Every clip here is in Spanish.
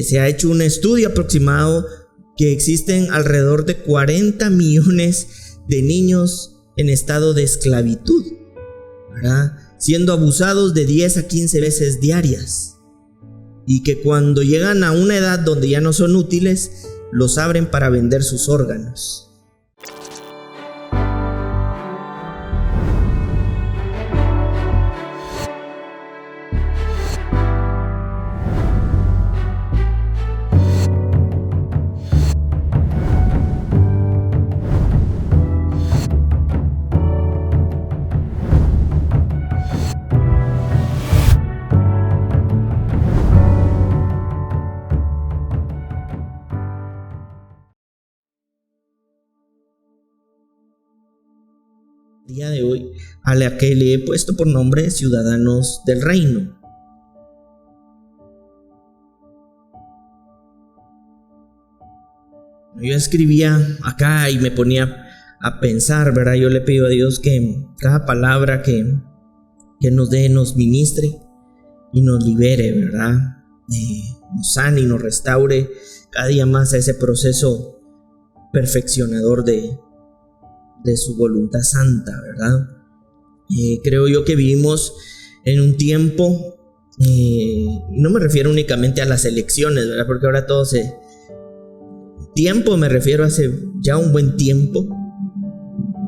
se ha hecho un estudio aproximado que existen alrededor de 40 millones de niños en estado de esclavitud, ¿verdad? Siendo abusados de 10 a 15 veces diarias, y que cuando llegan a una edad donde ya no son útiles, los abren para vender sus órganos. Día de hoy, a la que le he puesto por nombre Ciudadanos del Reino. Yo escribía acá y me ponía a pensar, ¿verdad? Yo le pido a Dios que cada palabra que nos dé, nos ministre y nos libere, ¿verdad? Nos sane y nos restaure cada día más a ese proceso perfeccionador de su voluntad santa, ¿verdad? Creo yo que vivimos en un tiempo, y no me refiero únicamente a las elecciones, ¿verdad? Porque ahora todo tiempo, me refiero a hace ya un buen tiempo,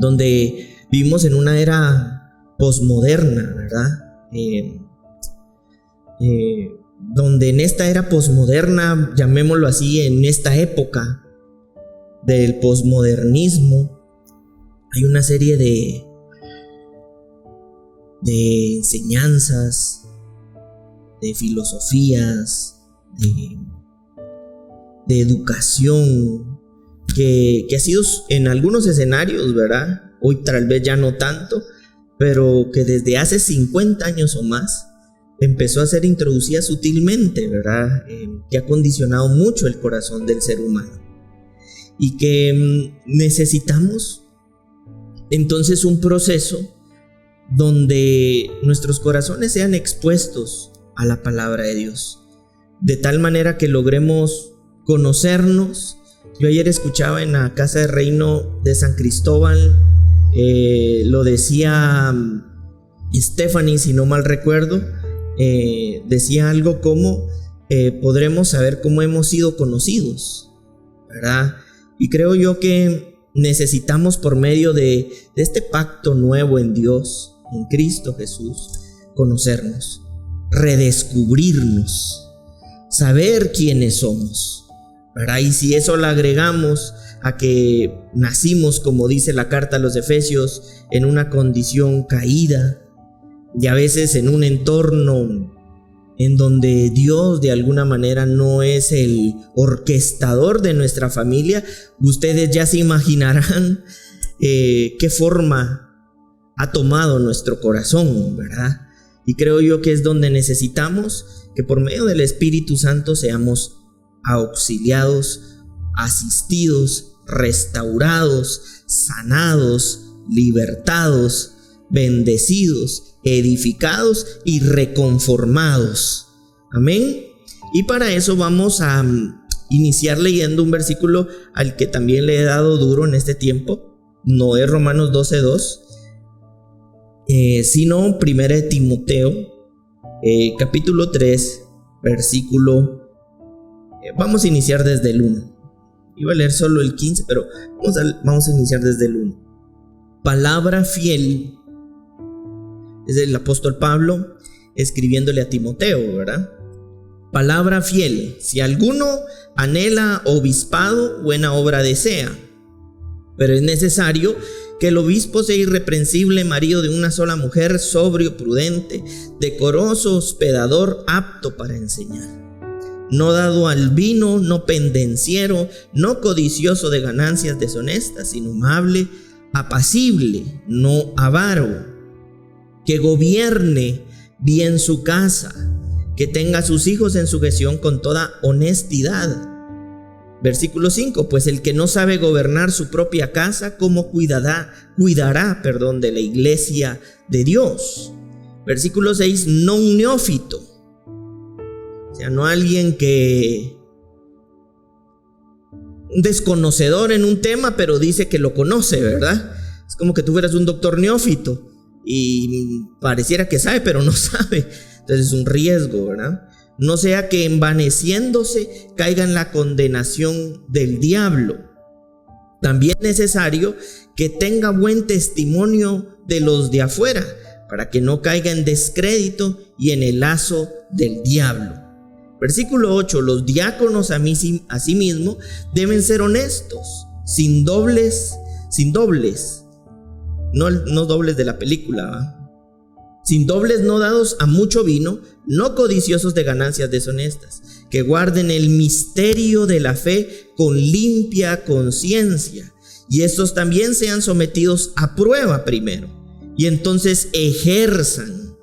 donde vivimos en una era posmoderna, ¿verdad? Donde en esta era posmoderna, llamémoslo así, en esta época del posmodernismo, hay una serie de enseñanzas, de filosofías, de educación que ha sido en algunos escenarios, ¿verdad? Hoy tal vez ya no tanto, pero que desde hace 50 años o más empezó a ser introducida sutilmente, ¿verdad? Que ha condicionado mucho el corazón del ser humano, y que necesitamos entonces un proceso donde nuestros corazones sean expuestos a la palabra de Dios, de tal manera que logremos conocernos. Yo ayer escuchaba en la Casa de Reino de San Cristóbal, lo decía Stephanie, si no mal recuerdo, decía algo como podremos saber cómo hemos sido conocidos, ¿verdad? Y creo yo que necesitamos, por medio de este pacto nuevo en Dios, en Cristo Jesús, conocernos, redescubrirnos, saber quiénes somos, ¿verdad? Y si eso lo agregamos a que nacimos, como dice la carta a los Efesios, en una condición caída, y a veces en un entorno en donde Dios de alguna manera no es el orquestador de nuestra familia, ustedes ya se imaginarán qué forma ha tomado nuestro corazón, ¿verdad? Y creo yo que es donde necesitamos que por medio del Espíritu Santo seamos auxiliados, asistidos, restaurados, sanados, libertados, bendecidos, edificados y reconformados. Amén. Y para eso vamos a iniciar leyendo un versículo al que también le he dado duro en este tiempo. No es Romanos 12:2, sino 1 Timoteo capítulo 3 versículo, vamos a iniciar desde el 1. Iba a leer solo el 15, pero vamos a iniciar desde el 1. Palabra fiel. Es el apóstol Pablo escribiéndole a Timoteo, ¿verdad? Palabra fiel. Si alguno anhela obispado, buena obra desea. Pero es necesario que el obispo sea irreprensible, marido de una sola mujer, sobrio, prudente, decoroso, hospedador, apto para enseñar. No dado al vino, no pendenciero, no codicioso de ganancias deshonestas, sino amable, apacible, no avaro, que gobierne bien su casa, que tenga a sus hijos en sujeción con toda honestidad. Versículo 5, pues el que no sabe gobernar su propia casa, ¿cómo cuidará de la iglesia de Dios? Versículo 6, no un neófito, O sea, no alguien que un desconocedor en un tema, pero dice que lo conoce, ¿verdad? Es como que tú fueras un doctor neófito y pareciera que sabe, pero no sabe. Entonces es un riesgo, ¿verdad? No sea que envaneciéndose caiga en la condenación del diablo. También es necesario que tenga buen testimonio de los de afuera, para que no caiga en descrédito y en el lazo del diablo. Versículo 8. Los diáconos asimismo deben ser honestos, sin dobles, no dobles de la película, ¿va? Sin dobles, no dados a mucho vino, no codiciosos de ganancias deshonestas, que guarden el misterio de la fe con limpia conciencia, y estos también sean sometidos a prueba primero, y entonces ejerzan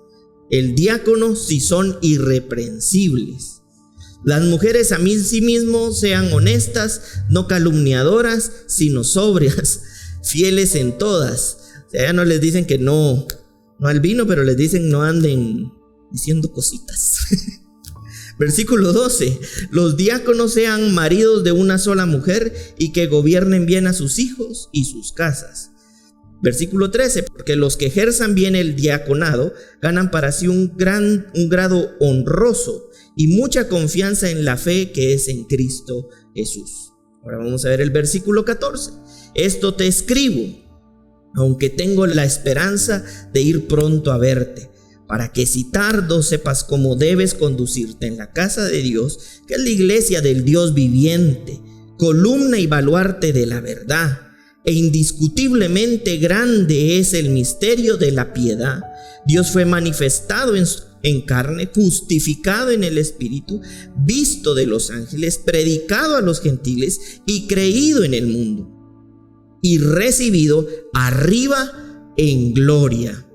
el diácono si son irreprensibles. Las mujeres a sí mismo sean honestas, no calumniadoras, sino sobrias, fieles en todas. O sea, ya no les dicen que no al vino, pero les dicen no anden diciendo cositas. Versículo 12. Los diáconos sean maridos de una sola mujer y que gobiernen bien a sus hijos y sus casas. Versículo 13. Porque los que ejerzan bien el diaconado ganan para sí un grado honroso y mucha confianza en la fe que es en Cristo Jesús. Ahora vamos a ver el versículo 14. Esto te escribo, aunque tengo la esperanza de ir pronto a verte, para que si tardo sepas cómo debes conducirte en la casa de Dios, que es la iglesia del Dios viviente, columna y baluarte de la verdad. E indiscutiblemente grande es el misterio de la piedad. Dios fue manifestado en carne, justificado en el Espíritu, visto de los ángeles, predicado a los gentiles y creído en el mundo, y recibido arriba en gloria.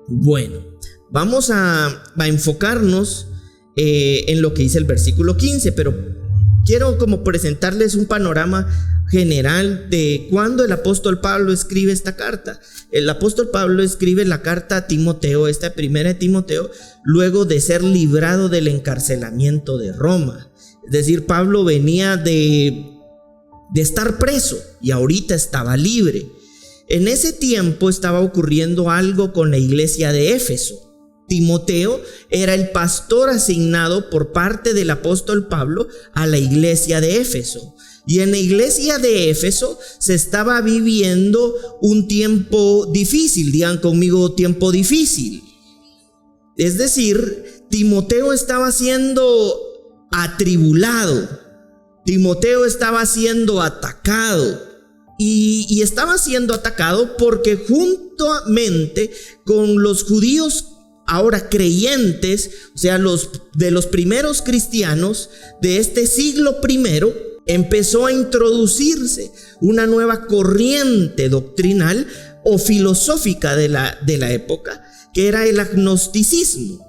Bueno, vamos a enfocarnos en lo que dice el versículo 15, pero quiero como presentarles un panorama general de cuando el apóstol Pablo escribe esta carta. El apóstol Pablo escribe la carta a Timoteo, esta primera de Timoteo, luego de ser librado del encarcelamiento de Roma. Es decir, Pablo venía de estar preso y ahorita estaba libre. En ese tiempo estaba ocurriendo algo con la iglesia de Éfeso. Timoteo era el pastor asignado por parte del apóstol Pablo a la iglesia de Éfeso. Y en la iglesia de Éfeso se estaba viviendo un tiempo difícil. Digan conmigo, tiempo difícil. Es decir, Timoteo estaba siendo atribulado. Timoteo estaba siendo atacado. Y estaba siendo atacado porque juntamente con los judíos ahora creyentes, o sea, de los primeros cristianos de este siglo primero, empezó a introducirse una nueva corriente doctrinal o filosófica de la época, que era el agnosticismo,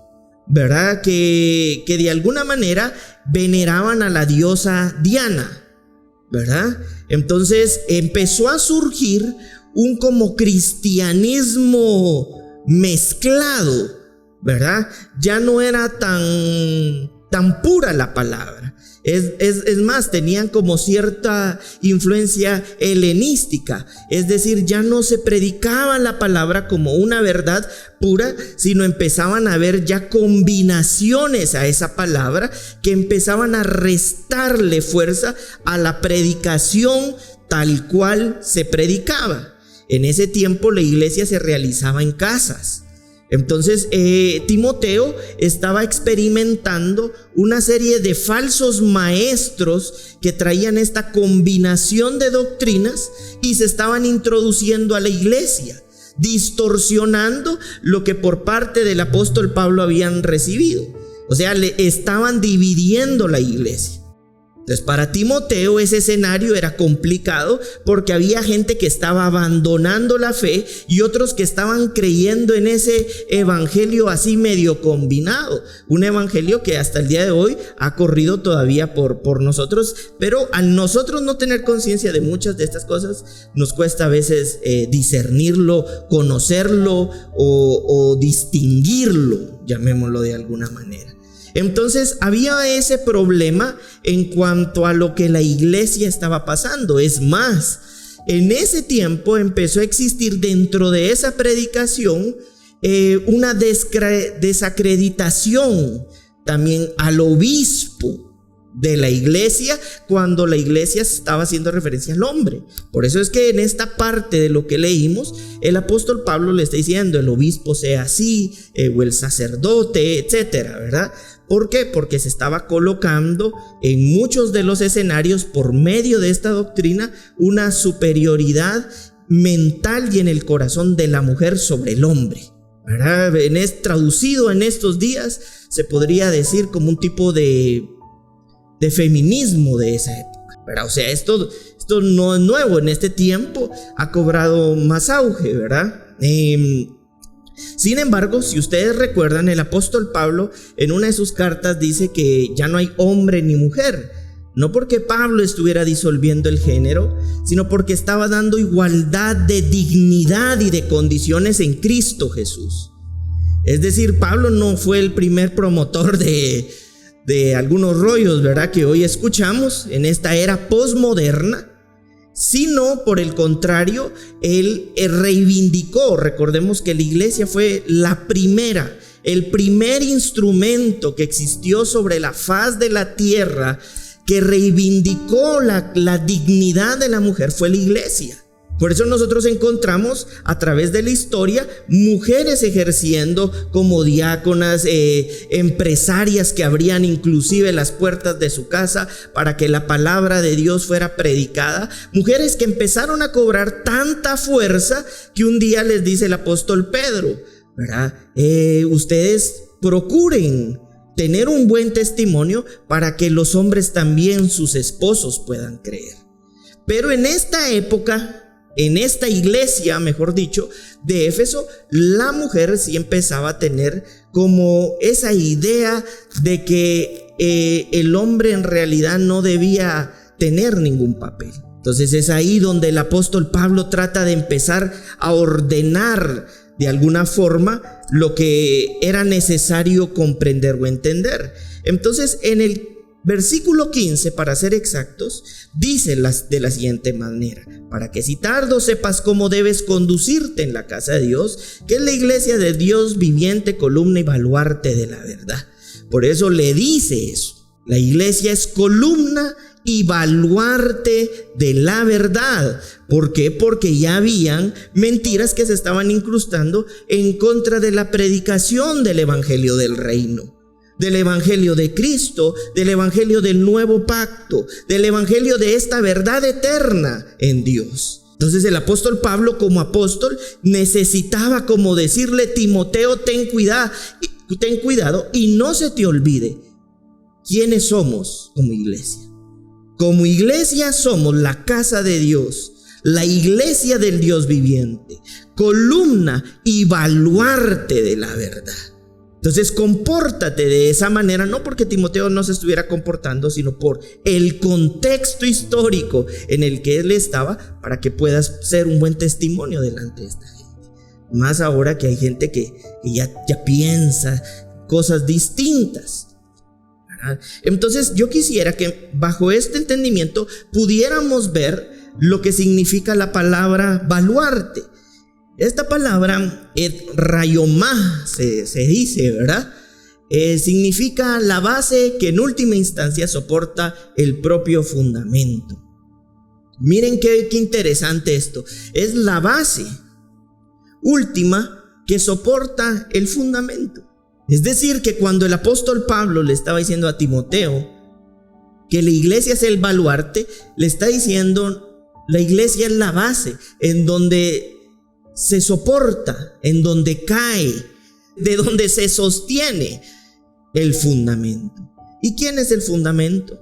¿verdad? Que de alguna manera veneraban a la diosa Diana, ¿verdad? Entonces empezó a surgir un como cristianismo mezclado, ¿verdad? Ya no era tan pura la palabra. Es más, tenían como cierta influencia helenística. Es decir, ya no se predicaba la palabra como una verdad pura, sino empezaban a haber ya combinaciones a esa palabra que empezaban a restarle fuerza a la predicación tal cual se predicaba. En ese tiempo la iglesia se realizaba en casas. Entonces Timoteo estaba experimentando una serie de falsos maestros que traían esta combinación de doctrinas y se estaban introduciendo a la iglesia, distorsionando lo que por parte del apóstol Pablo habían recibido. O sea, le estaban dividiendo la iglesia. Entonces, para Timoteo ese escenario era complicado porque había gente que estaba abandonando la fe y otros que estaban creyendo en ese evangelio así medio combinado. Un evangelio que hasta el día de hoy ha corrido todavía por nosotros, pero al nosotros no tener conciencia de muchas de estas cosas, nos cuesta a veces discernirlo, conocerlo o distinguirlo, llamémoslo de alguna manera. Entonces había ese problema en cuanto a lo que la iglesia estaba pasando. Es más, en ese tiempo empezó a existir dentro de esa predicación una desacreditación también al obispo de la iglesia, cuando la iglesia estaba haciendo referencia al hombre. Por eso es que en esta parte de lo que leímos, el apóstol Pablo le está diciendo el obispo sea así, o el sacerdote, etcétera, ¿verdad? ¿Por qué? Porque se estaba colocando en muchos de los escenarios, por medio de esta doctrina, una superioridad mental y en el corazón de la mujer sobre el hombre, ¿verdad? Traducido en estos días, se podría decir como un tipo de feminismo de esa época, ¿verdad? O sea, esto no es nuevo, en este tiempo ha cobrado más auge, ¿verdad? Sin embargo, si ustedes recuerdan, el apóstol Pablo en una de sus cartas dice que ya no hay hombre ni mujer, no porque Pablo estuviera disolviendo el género, sino porque estaba dando igualdad de dignidad y de condiciones en Cristo Jesús. Es decir, Pablo no fue el primer promotor de algunos rollos, ¿verdad?, que hoy escuchamos en esta era posmoderna, sino por el contrario, él reivindicó. Recordemos que la iglesia fue el primer instrumento que existió sobre la faz de la tierra que reivindicó la dignidad de la mujer, fue la iglesia. Por eso nosotros encontramos a través de la historia mujeres ejerciendo como diáconas, empresarias que abrían inclusive las puertas de su casa para que la palabra de Dios fuera predicada. Mujeres que empezaron a cobrar tanta fuerza que un día les dice el apóstol Pedro, ¿verdad? Ustedes procuren tener un buen testimonio para que los hombres también, sus esposos, puedan creer. Pero en esta época, en esta iglesia, mejor dicho, de Éfeso, la mujer sí empezaba a tener como esa idea de que el hombre en realidad no debía tener ningún papel. Entonces es ahí donde el apóstol Pablo trata de empezar a ordenar de alguna forma lo que era necesario comprender o entender. Entonces en el versículo 15, para ser exactos, dice de la siguiente manera: para que si tardo sepas cómo debes conducirte en la casa de Dios, que es la iglesia de Dios viviente, columna y baluarte de la verdad. Por eso le dice eso. La iglesia es columna y baluarte de la verdad. ¿Por qué? Porque ya habían mentiras que se estaban incrustando en contra de la predicación del evangelio del reino, del evangelio de Cristo, del evangelio del nuevo pacto, del evangelio de esta verdad eterna en Dios. Entonces el apóstol Pablo, como apóstol, necesitaba como decirle: Timoteo, ten cuidado y no se te olvide quiénes somos como iglesia. Como iglesia somos la casa de Dios, la iglesia del Dios viviente, columna y baluarte de la verdad. Entonces compórtate de esa manera, no porque Timoteo no se estuviera comportando, sino por el contexto histórico en el que él estaba, para que puedas ser un buen testimonio delante de esta gente. Más ahora que hay gente que ya piensa cosas distintas, ¿verdad? Entonces yo quisiera que bajo este entendimiento pudiéramos ver lo que significa la palabra baluarte. Esta palabra, rayomá, se dice, ¿verdad? Significa la base que en última instancia soporta el propio fundamento. Miren qué interesante esto. Es la base última que soporta el fundamento. Es decir, que cuando el apóstol Pablo le estaba diciendo a Timoteo que la iglesia es el baluarte, le está diciendo: la iglesia es la base en donde se soporta, en donde cae, de donde se sostiene el fundamento. ¿Y quién es el fundamento?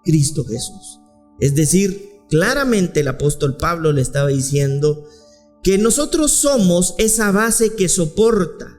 Cristo Jesús. Es decir, claramente el apóstol Pablo le estaba diciendo que nosotros somos esa base que soporta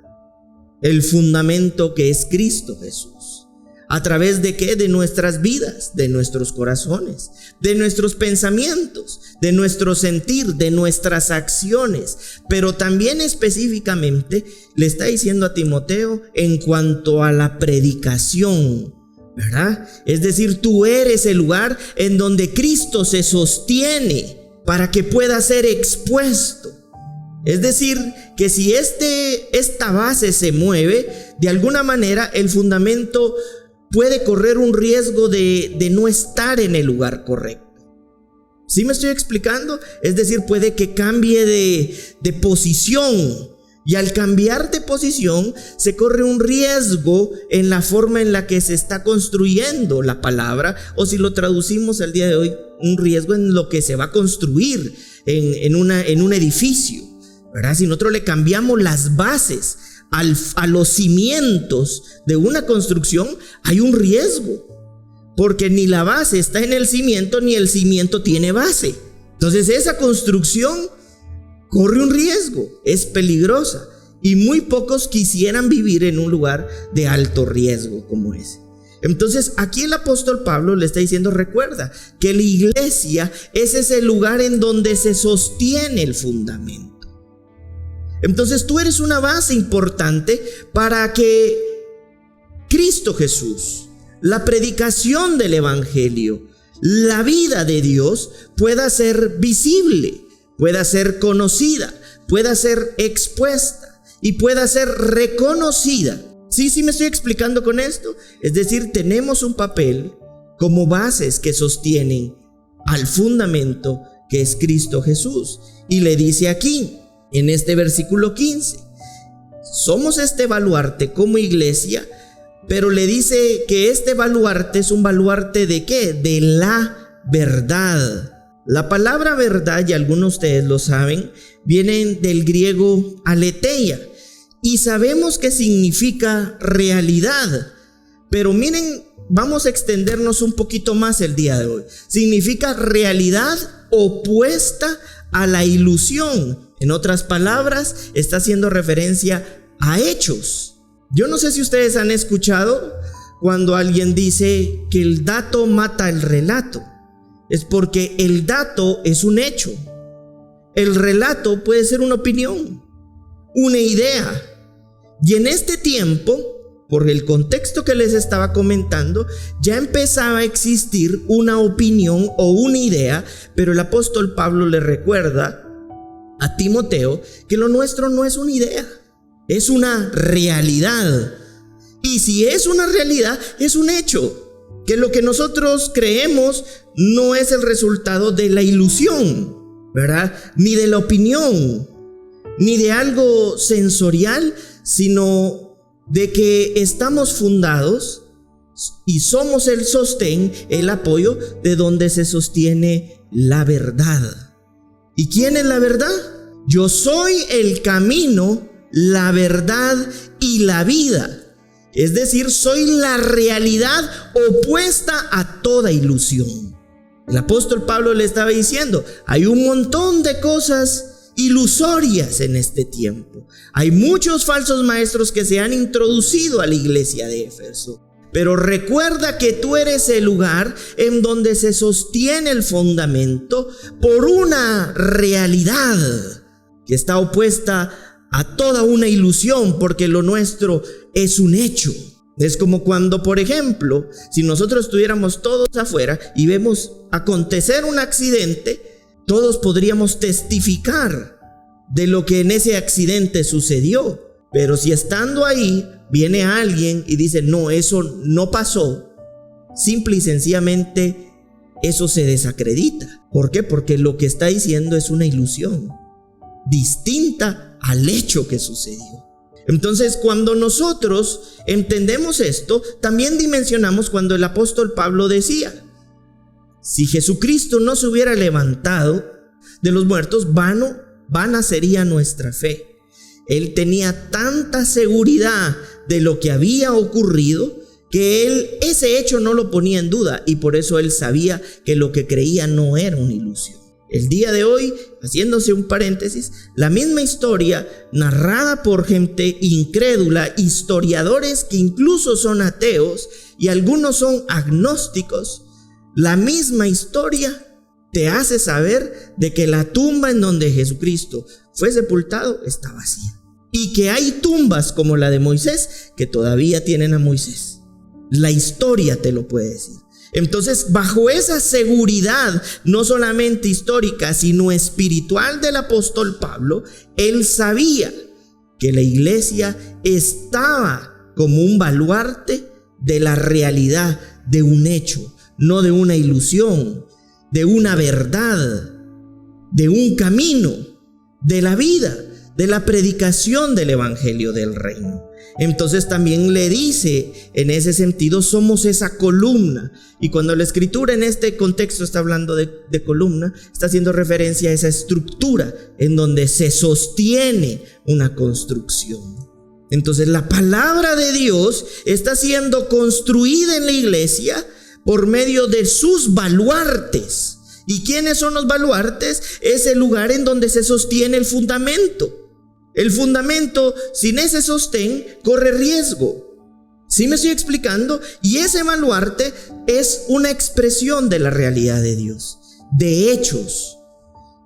el fundamento que es Cristo Jesús. ¿A través de qué? De nuestras vidas, de nuestros corazones, de nuestros pensamientos, de nuestro sentir, de nuestras acciones. Pero también específicamente le está diciendo a Timoteo en cuanto a la predicación, ¿verdad? Es decir, tú eres el lugar en donde Cristo se sostiene para que pueda ser expuesto. Es decir, que si esta base se mueve, de alguna manera el fundamento puede correr un riesgo de no estar en el lugar correcto. ¿Sí me estoy explicando? Es decir, puede que cambie de posición, y al cambiar de posición se corre un riesgo en la forma en la que se está construyendo la palabra, o si lo traducimos al día de hoy, un riesgo en lo que se va a construir en un edificio, ¿verdad? Si nosotros le cambiamos las bases a los cimientos de una construcción, hay un riesgo, porque ni la base está en el cimiento, ni el cimiento tiene base. Entonces esa construcción corre un riesgo, es peligrosa, y muy pocos quisieran vivir en un lugar de alto riesgo como ese. Entonces aquí el apóstol Pablo le está diciendo: recuerda que la iglesia es ese lugar en donde se sostiene el fundamento. Entonces tú eres una base importante para que Cristo Jesús, la predicación del evangelio, la vida de Dios pueda ser visible, pueda ser conocida, pueda ser expuesta y pueda ser reconocida. Sí me estoy explicando con esto. Es decir, tenemos un papel como bases que sostienen al fundamento que es Cristo Jesús. Y le dice aquí, en este versículo 15, somos este baluarte como iglesia, pero le dice que este baluarte es un baluarte ¿de qué? De la verdad. La palabra verdad, y algunos de ustedes lo saben, viene del griego aletheia, y sabemos que significa realidad. Pero miren, vamos a extendernos un poquito más el día de hoy. Significa realidad opuesta a la ilusión. En otras palabras, está haciendo referencia a hechos. Yo no sé si ustedes han escuchado cuando alguien dice que el dato mata el relato. Es porque el dato es un hecho. El relato puede ser una opinión, una idea. Y en este tiempo, por el contexto que les estaba comentando, ya empezaba a existir una opinión o una idea, pero el apóstol Pablo le recuerda a Timoteo que lo nuestro no es una idea, es una realidad. Y si es una realidad, es un hecho, que lo que nosotros creemos no es el resultado de la ilusión, ¿verdad? Ni de la opinión, ni de algo sensorial, sino de que estamos fundados y somos el sostén, el apoyo de donde se sostiene la verdad. ¿Y quién es la verdad? Yo soy el camino, la verdad y la vida. Es decir, soy la realidad opuesta a toda ilusión. El apóstol Pablo le estaba diciendo, hay un montón de cosas ilusorias en este tiempo. Hay muchos falsos maestros que se han introducido a la iglesia de Éfeso. Pero recuerda que tú eres el lugar en donde se sostiene el fundamento por una realidad que está opuesta a toda una ilusión, porque lo nuestro es un hecho. Es como cuando, por ejemplo, si nosotros estuviéramos todos afuera y vemos acontecer un accidente, todos podríamos testificar de lo que en ese accidente sucedió. Pero si estando ahí viene alguien y dice, no, eso no pasó, simple y sencillamente eso se desacredita. ¿Por qué? Porque lo que está diciendo es una ilusión distinta al hecho que sucedió. Entonces, cuando nosotros entendemos esto, también dimensionamos cuando el apóstol Pablo decía, si Jesucristo no se hubiera levantado de los muertos, vana sería nuestra fe. Él tenía tanta seguridad de lo que había ocurrido que él ese hecho no lo ponía en duda, y por eso él sabía que lo que creía no era una ilusión. El día de hoy, haciéndose un paréntesis, la misma historia narrada por gente incrédula, historiadores que incluso son ateos, y algunos son agnósticos, la misma historia te hace saber de que la tumba en donde Jesucristo fue sepultado está vacía. Y que hay tumbas como la de Moisés que todavía tienen a Moisés. La historia te lo puede decir. Entonces, bajo esa seguridad, no solamente histórica, sino espiritual del apóstol Pablo, él sabía que la iglesia estaba como un baluarte de la realidad, de un hecho, no de una ilusión, de una verdad, de un camino, de la vida, de la predicación del evangelio del reino. Entonces también le dice, en ese sentido, somos esa columna. Y cuando la escritura en este contexto está hablando de columna, está haciendo referencia a esa estructura en donde se sostiene una construcción. Entonces la palabra de Dios está siendo construida en la iglesia por medio de sus baluartes. ¿Y quiénes son los baluartes? Es el lugar en donde se sostiene el fundamento. El fundamento, sin ese sostén, corre riesgo. ¿Sí me estoy explicando? Y ese baluarte es una expresión de la realidad de Dios, de hechos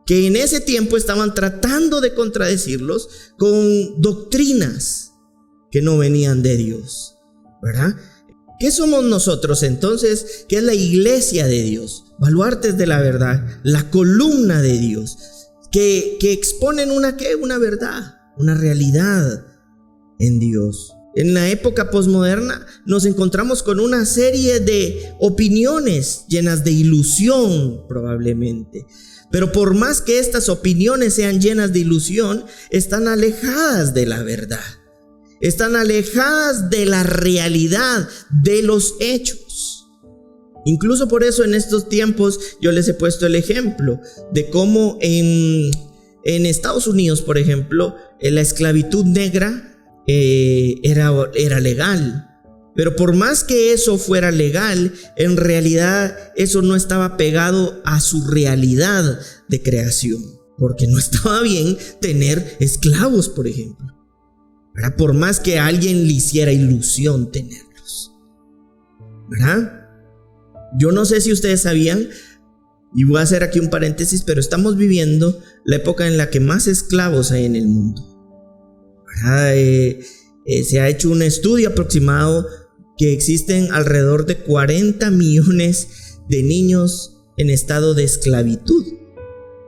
que en ese tiempo estaban tratando de contradecirlos con doctrinas que no venían de Dios, ¿verdad? ¿Qué somos nosotros entonces? ¿Qué es la iglesia de Dios? Baluartes de la verdad, la columna de Dios, que exponen una verdad, una realidad en Dios. En la época posmoderna nos encontramos con una serie de opiniones llenas de ilusión probablemente. Pero por más que estas opiniones sean llenas de ilusión, están alejadas de la verdad. Están alejadas de la realidad, de los hechos. Incluso por eso en estos tiempos yo les he puesto el ejemplo de cómo en Estados Unidos, por ejemplo, la esclavitud negra era legal. Pero por más que eso fuera legal, en realidad eso no estaba pegado a su realidad de creación. Porque no estaba bien tener esclavos, por ejemplo. ¿Verdad? Por más que a alguien le hiciera ilusión tenerlos, ¿verdad? Yo no sé si ustedes sabían, y voy a hacer aquí un paréntesis, pero estamos viviendo la época en la que más esclavos hay en el mundo, ¿verdad? Se ha hecho un estudio aproximado que existen alrededor de 40 millones de niños en estado de esclavitud,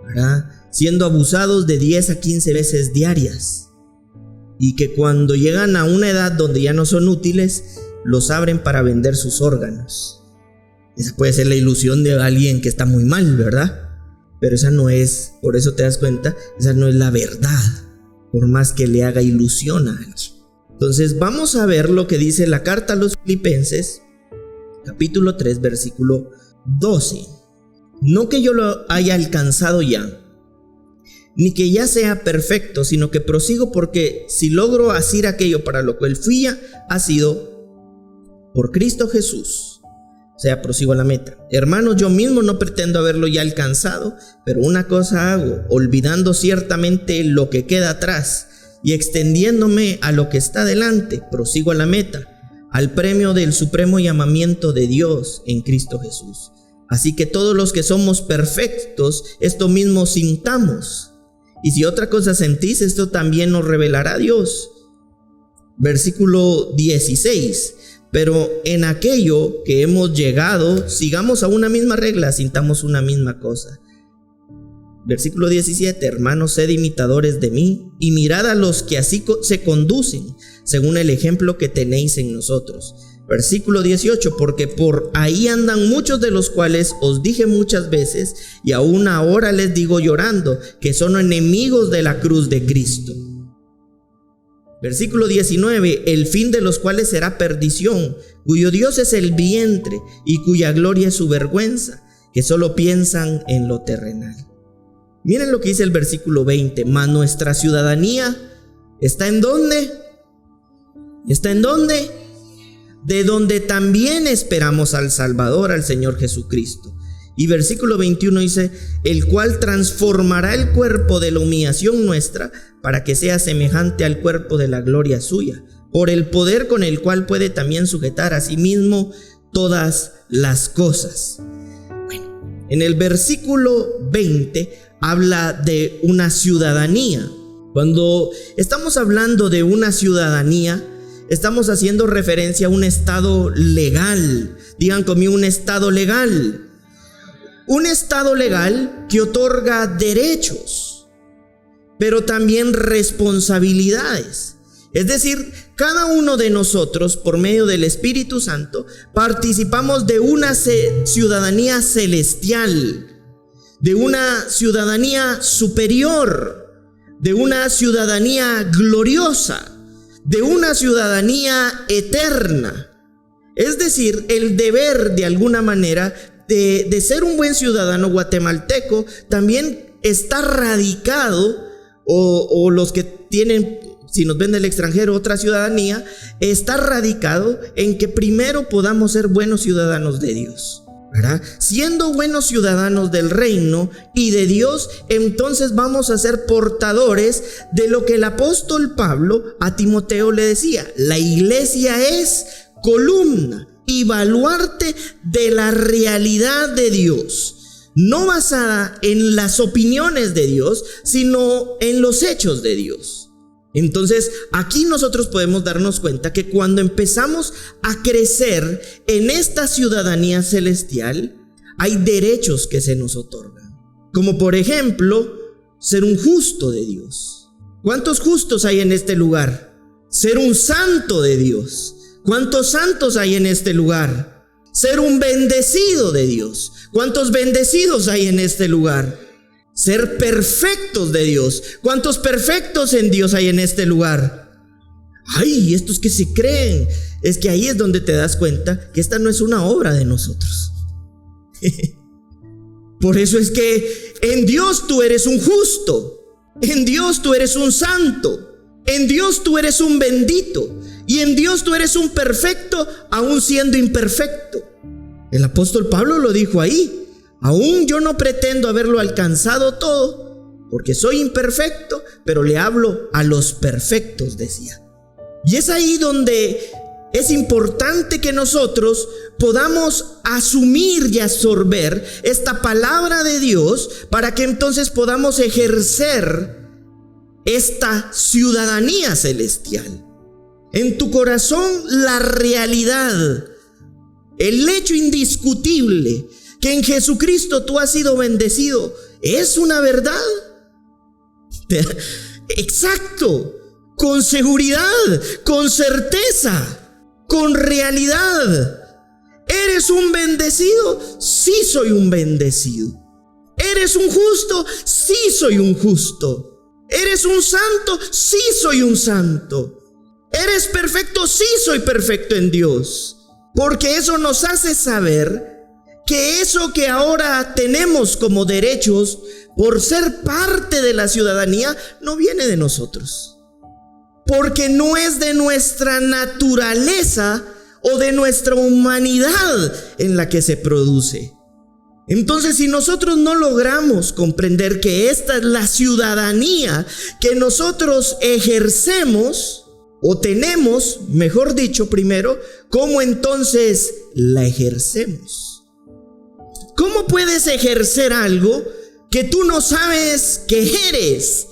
¿verdad? Siendo abusados de 10 a 15 veces diarias. Y que cuando llegan a una edad donde ya no son útiles, los abren para vender sus órganos. Esa puede ser la ilusión de alguien que está muy mal, ¿verdad? Pero esa no es, por eso te das cuenta, esa no es la verdad, por más que le haga ilusión a alguien. Entonces vamos a ver lo que dice la carta a los Filipenses, capítulo 3, versículo 12. No que yo lo haya alcanzado ya, ni que ya sea perfecto, sino que prosigo, porque si logro hacer aquello para lo cual fui ya, ha sido por Cristo Jesús. O sea, prosigo a la meta. Hermanos, yo mismo no pretendo haberlo ya alcanzado, pero una cosa hago, olvidando ciertamente lo que queda atrás y extendiéndome a lo que está delante, prosigo a la meta, al premio del supremo llamamiento de Dios en Cristo Jesús. Así que todos los que somos perfectos, esto mismo sintamos. Y si otra cosa sentís, esto también nos revelará Dios. Versículo 16. Pero en aquello que hemos llegado, sigamos a una misma regla, sintamos una misma cosa. Versículo 17. Hermanos, sed imitadores de mí, y mirad a los que así se conducen, según el ejemplo que tenéis en nosotros. Versículo 18, porque por ahí andan muchos de los cuales os dije muchas veces, y aún ahora les digo llorando, que son enemigos de la cruz de Cristo. Versículo 19, el fin de los cuales será perdición, cuyo Dios es el vientre, y cuya gloria es su vergüenza, que solo piensan en lo terrenal. Miren lo que dice el versículo 20, mas nuestra ciudadanía ¿está en dónde? ¿Está en dónde? De donde también esperamos al Salvador, al Señor Jesucristo. Y versículo 21 dice, el cual transformará el cuerpo de la humillación nuestra para que sea semejante al cuerpo de la gloria suya, por el poder con el cual puede también sujetar a sí mismo todas las cosas. Bueno, en el versículo 20 habla de una ciudadanía. Cuando estamos hablando de una ciudadanía, estamos haciendo referencia a un estado legal. Digan conmigo, un estado legal. Un estado legal que otorga derechos, pero también responsabilidades. Es decir, cada uno de nosotros, por medio del Espíritu Santo, participamos de una ciudadanía celestial, de una ciudadanía superior, de una ciudadanía gloriosa, de una ciudadanía eterna. Es decir, el deber de alguna manera de ser un buen ciudadano guatemalteco también está radicado, o los que tienen, si nos ven del extranjero, otra ciudadanía, está radicado en que primero podamos ser buenos ciudadanos de Dios, ¿verdad? Siendo buenos ciudadanos del reino y de Dios, entonces vamos a ser portadores de lo que el apóstol Pablo a Timoteo le decía: la iglesia es columna y baluarte de la realidad de Dios, no basada en las opiniones de Dios, sino en los hechos de Dios. Entonces, aquí nosotros podemos darnos cuenta que cuando empezamos a crecer en esta ciudadanía celestial, hay derechos que se nos otorgan. Como por ejemplo, ser un justo de Dios. ¿Cuántos justos hay en este lugar? Ser un santo de Dios. ¿Cuántos santos hay en este lugar? Ser un bendecido de Dios. ¿Cuántos bendecidos hay en este lugar? Ser perfectos de Dios. ¿Cuántos perfectos en Dios hay en este lugar? Ay, estos que se creen. Es que ahí es donde te das cuenta que esta no es una obra de nosotros. Por eso es que en Dios tú eres un justo. En Dios tú eres un santo. En Dios tú eres un bendito. Y en Dios tú eres un perfecto, aún siendo imperfecto. El apóstol Pablo lo dijo ahí: aún yo no pretendo haberlo alcanzado todo, porque soy imperfecto, pero le hablo a los perfectos, decía. Y es ahí donde es importante que nosotros podamos asumir y absorber esta palabra de Dios, para que entonces podamos ejercer esta ciudadanía celestial. En tu corazón, la realidad, el hecho indiscutible que en Jesucristo tú has sido bendecido, es una verdad. Exacto, con seguridad, con certeza, con realidad. ¿Eres un bendecido? Sí, soy un bendecido. ¿Eres un justo? Sí, soy un justo. ¿Eres un santo? Sí, soy un santo. ¿Eres perfecto? Sí, soy perfecto en Dios. Porque eso nos hace saber que eso que ahora tenemos como derechos por ser parte de la ciudadanía no viene de nosotros, porque no es de nuestra naturaleza o de nuestra humanidad en la que se produce. Entonces, si nosotros no logramos comprender que esta es la ciudadanía que nosotros ejercemos, o tenemos, mejor dicho, primero, ¿cómo entonces la ejercemos? ¿Cómo puedes ejercer algo que tú no sabes que eres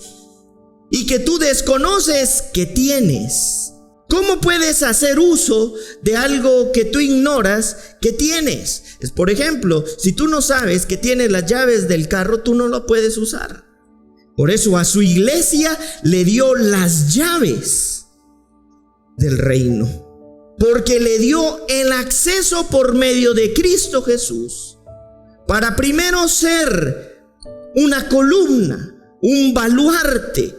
y que tú desconoces que tienes? ¿Cómo puedes hacer uso de algo que tú ignoras que tienes? Es, por ejemplo, si tú no sabes que tienes las llaves del carro, tú no lo puedes usar. Por eso a su iglesia le dio las llaves del reino, porque le dio el acceso por medio de Cristo Jesús, para primero ser una columna, un baluarte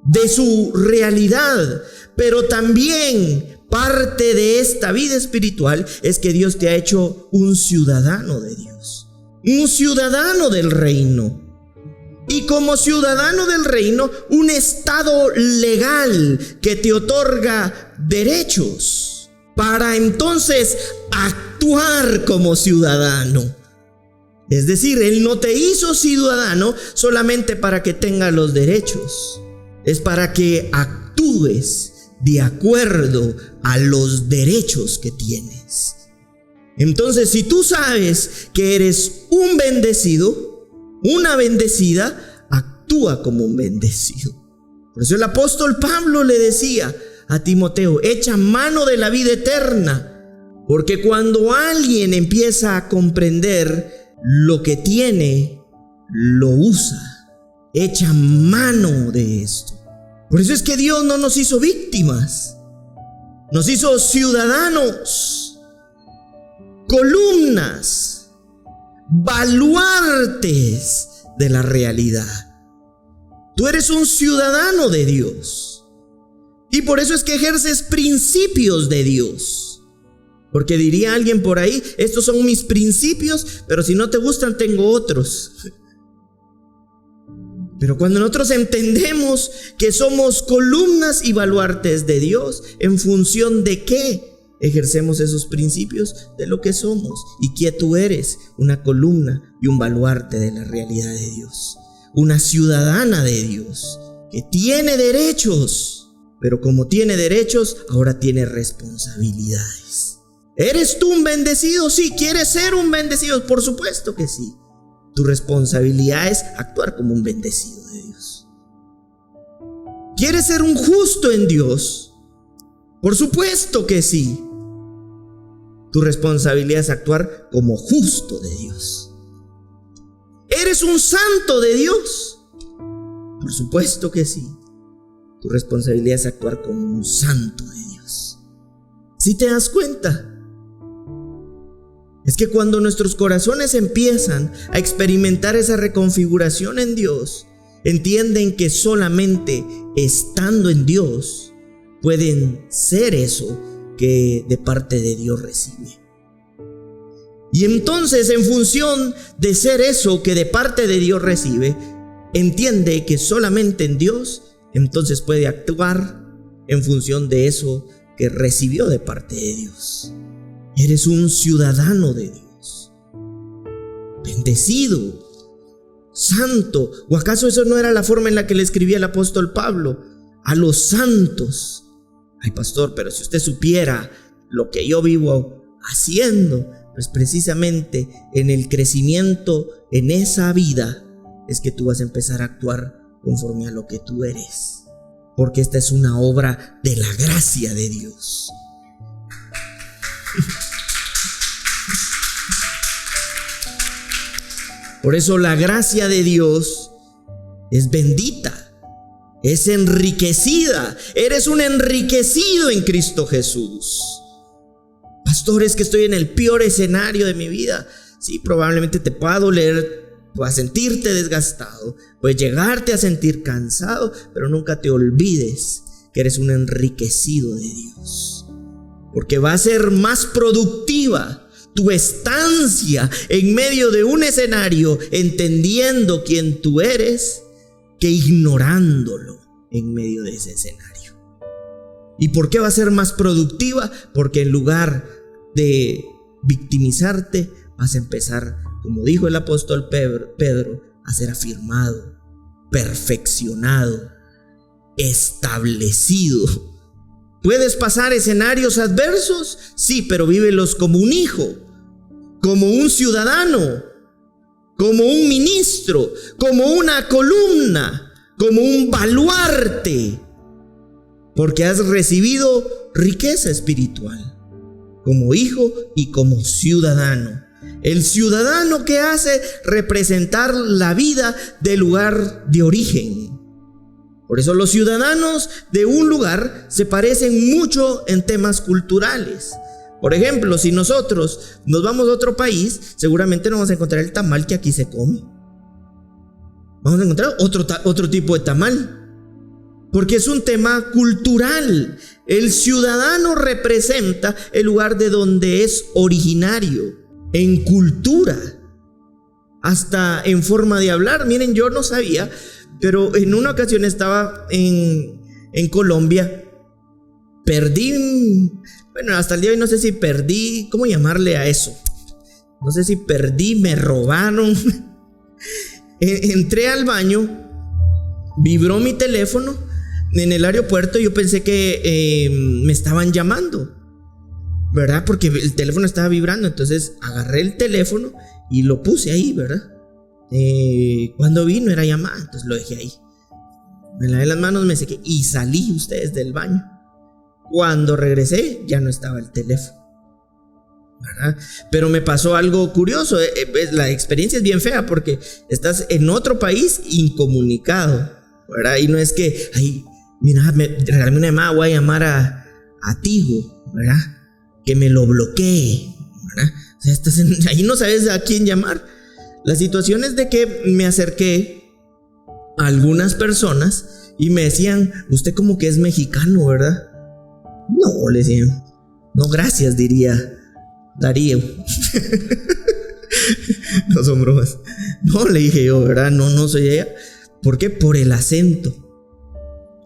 de su realidad, pero también parte de esta vida espiritual es que Dios te ha hecho un ciudadano de Dios, un ciudadano del reino. Y como ciudadano del reino, un estado legal que te otorga derechos para entonces actuar como ciudadano. Es decir, Él no te hizo ciudadano solamente para que tengas los derechos, es para que actúes de acuerdo a los derechos que tienes. Entonces, si tú sabes que eres un bendecido, una bendecida, actúa como un bendecido. Por eso el apóstol Pablo le decía a Timoteo: echa mano de la vida eterna, porque cuando alguien empieza a comprender lo que tiene, lo usa. Echa mano de esto. Por eso es que Dios no nos hizo víctimas, nos hizo ciudadanos, columnas, baluartes de la realidad. Tú eres un ciudadano de Dios, y por eso es que ejerces principios de Dios. Porque diría alguien por ahí: estos son mis principios, pero si no te gustan tengo otros. Pero cuando nosotros entendemos que somos columnas y baluartes de Dios, ¿en función de qué ejercemos esos principios? De lo que somos. ¿Y quién tú eres? Una columna y un baluarte de la realidad de Dios. Una ciudadana de Dios que tiene derechos, pero como tiene derechos, ahora tiene responsabilidades. ¿Eres tú un bendecido? Sí. ¿Quieres ser un bendecido? Por supuesto que sí. Tu responsabilidad es actuar como un bendecido de Dios. ¿Quieres ser un justo en Dios? Por supuesto que sí. Tu responsabilidad es actuar como justo de Dios. ¿Eres un santo de Dios? Por supuesto que sí. Tu responsabilidad es actuar como un santo de Dios. ¿Sí te das cuenta? Es que cuando nuestros corazones empiezan a experimentar esa reconfiguración en Dios, entienden que solamente estando en Dios pueden ser eso que de parte de Dios recibe. Y entonces, en función de ser eso que de parte de Dios recibe, entiende que solamente en Dios entonces puede actuar en función de eso que recibió de parte de Dios. Eres un ciudadano de Dios, bendecido, santo. ¿O acaso eso no era la forma en la que le escribía el apóstol Pablo a los santos? Ay, pastor, pero si usted supiera lo que yo vivo haciendo, pues precisamente en el crecimiento en esa vida es que tú vas a empezar a actuar conforme a lo que tú eres, porque esta es una obra de la gracia de Dios. Por eso la gracia de Dios es bendita, es enriquecida. Eres un enriquecido en Cristo Jesús. Pastor, es que estoy en el peor escenario de mi vida. Sí, probablemente te pueda doler, puedas sentirte desgastado, puedes llegarte a sentir cansado, pero nunca te olvides que eres un enriquecido de Dios, porque va a ser más productiva tu estancia en medio de un escenario, entendiendo quién tú eres, que ignorándolo en medio de ese escenario. ¿Y por qué va a ser más productiva? Porque en lugar de victimizarte, vas a empezar, como dijo el apóstol Pedro, a ser afirmado, perfeccionado, establecido. ¿Puedes pasar escenarios adversos? Sí, pero vívelos como un hijo, como un ciudadano, como un ministro, como una columna, como un baluarte, porque has recibido riqueza espiritual como hijo y como ciudadano. El ciudadano que hace representar la vida del lugar de origen. Por eso los ciudadanos de un lugar se parecen mucho en temas culturales. Por ejemplo, si nosotros nos vamos a otro país, seguramente no vamos a encontrar el tamal que aquí se come. Vamos a encontrar otro tipo de tamal, porque es un tema cultural. El ciudadano representa el lugar de donde es originario, en cultura, hasta en forma de hablar. Miren, yo no sabía, pero en una ocasión estaba en Colombia. Perdí, bueno, hasta el día de hoy no sé si perdí, ¿cómo llamarle a eso? No sé si perdí, me robaron. Entré al baño, vibró mi teléfono, en el aeropuerto yo pensé que me estaban llamando, ¿verdad? Porque el teléfono estaba vibrando. Entonces agarré el teléfono y lo puse ahí, ¿verdad? Cuando vi no era llamada, entonces lo dejé ahí. Me lavé las manos, me sequé y salí ustedes del baño. Cuando regresé ya no estaba el teléfono, ¿verdad? Pero me pasó algo curioso. La experiencia es bien fea porque estás en otro país incomunicado, ¿verdad? Y no es que, ay, mira, regálame una llamada, voy a llamar a Tigo, ¿verdad? Que me lo bloquee, ¿verdad? O sea, ahí no sabes a quién llamar. La situación es de que me acerqué a algunas personas y me decían, usted como que es mexicano, ¿verdad? No, le decían, no, gracias, diría Darío. No son bromas. No, le dije yo, ¿verdad? No soy ella. ¿Por qué? Por el acento.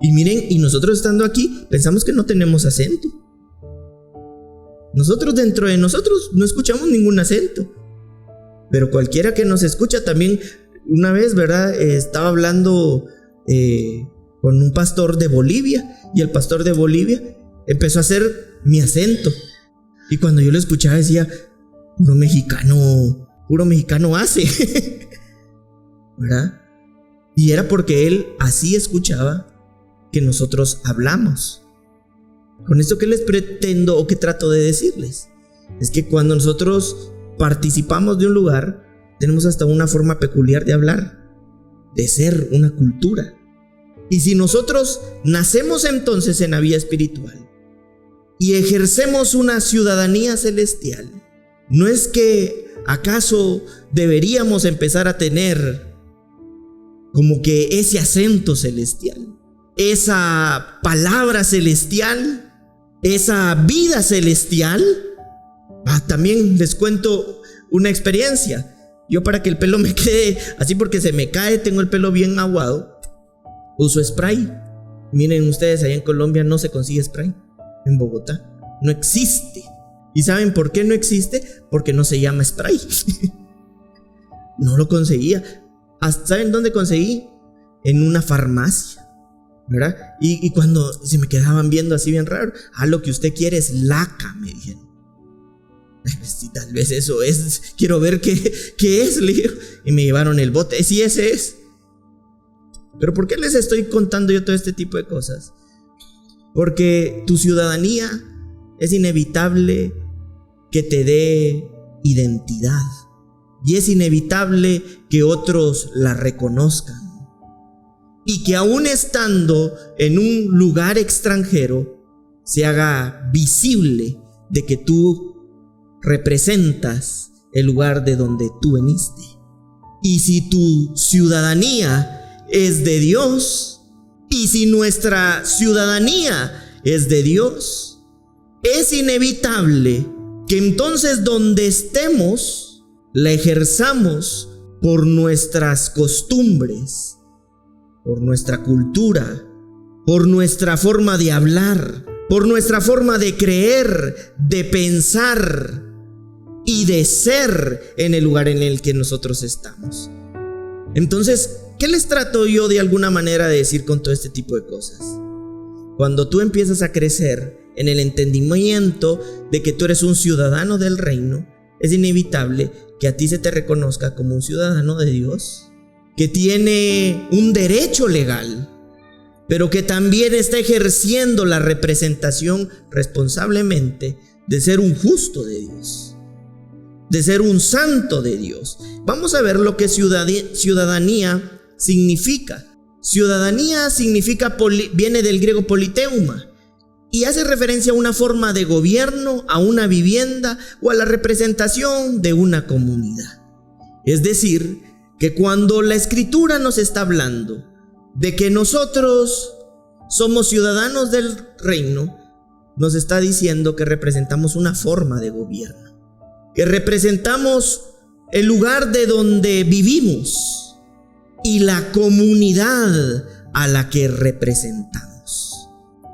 Y miren, y nosotros estando aquí pensamos que no tenemos acento. Nosotros dentro de nosotros no escuchamos ningún acento. Pero cualquiera que nos escucha también, una vez, ¿verdad? Estaba hablando con un pastor de Bolivia, y el pastor de Bolivia empezó a hacer mi acento. Y cuando yo lo escuchaba decía, puro mexicano hace. ¿Verdad? Y era porque él así escuchaba que nosotros hablamos. Con esto que les pretendo o que trato de decirles es que cuando nosotros participamos de un lugar, tenemos hasta una forma peculiar de hablar, de ser, una cultura. Y si nosotros nacemos entonces en la vida espiritual y ejercemos una ciudadanía celestial, ¿no es que acaso deberíamos empezar a tener como que ese acento celestial, esa palabra celestial, esa vida celestial? También les cuento una experiencia. Yo, para que el pelo me quede así, porque se me cae, tengo el pelo bien aguado, uso spray. Miren ustedes, allá en Colombia no se consigue spray. En Bogotá no existe. ¿Y saben por qué no existe? Porque no se llama spray. No lo conseguía. ¿Saben dónde conseguí? En una farmacia, ¿verdad? Y cuando se me quedaban viendo así bien raro, lo que usted quiere es laca, me dijeron. Sí, tal vez eso es. Quiero ver qué es, le digo. Y me llevaron el bote. Sí, ese es. Pero ¿por qué les estoy contando yo todo este tipo de cosas? Porque tu ciudadanía es inevitable que te dé identidad. Y es inevitable que otros la reconozcan. Y que aún estando en un lugar extranjero, se haga visible de que tú representas el lugar de donde tú veniste. Y si tu ciudadanía es de Dios, y si nuestra ciudadanía es de Dios, es inevitable que entonces donde estemos la ejerzamos por nuestras costumbres, por nuestra cultura, por nuestra forma de hablar, por nuestra forma de creer, de pensar y de ser en el lugar en el que nosotros estamos. Entonces, ¿qué les trato yo de alguna manera de decir con todo este tipo de cosas? Cuando tú empiezas a crecer en el entendimiento de que tú eres un ciudadano del reino, es inevitable que a ti se te reconozca como un ciudadano de Dios, que tiene un derecho legal, pero que también está ejerciendo la representación responsablemente de ser un justo de Dios, de ser un santo de Dios. Vamos a ver lo que ciudadanía significa. Ciudadanía significa, viene del griego politeuma, y hace referencia a una forma de gobierno, a una vivienda o a la representación de una comunidad. Es decir, que cuando la Escritura nos está hablando de que nosotros somos ciudadanos del reino, nos está diciendo que representamos una forma de gobierno, que representamos el lugar de donde vivimos y la comunidad a la que representamos.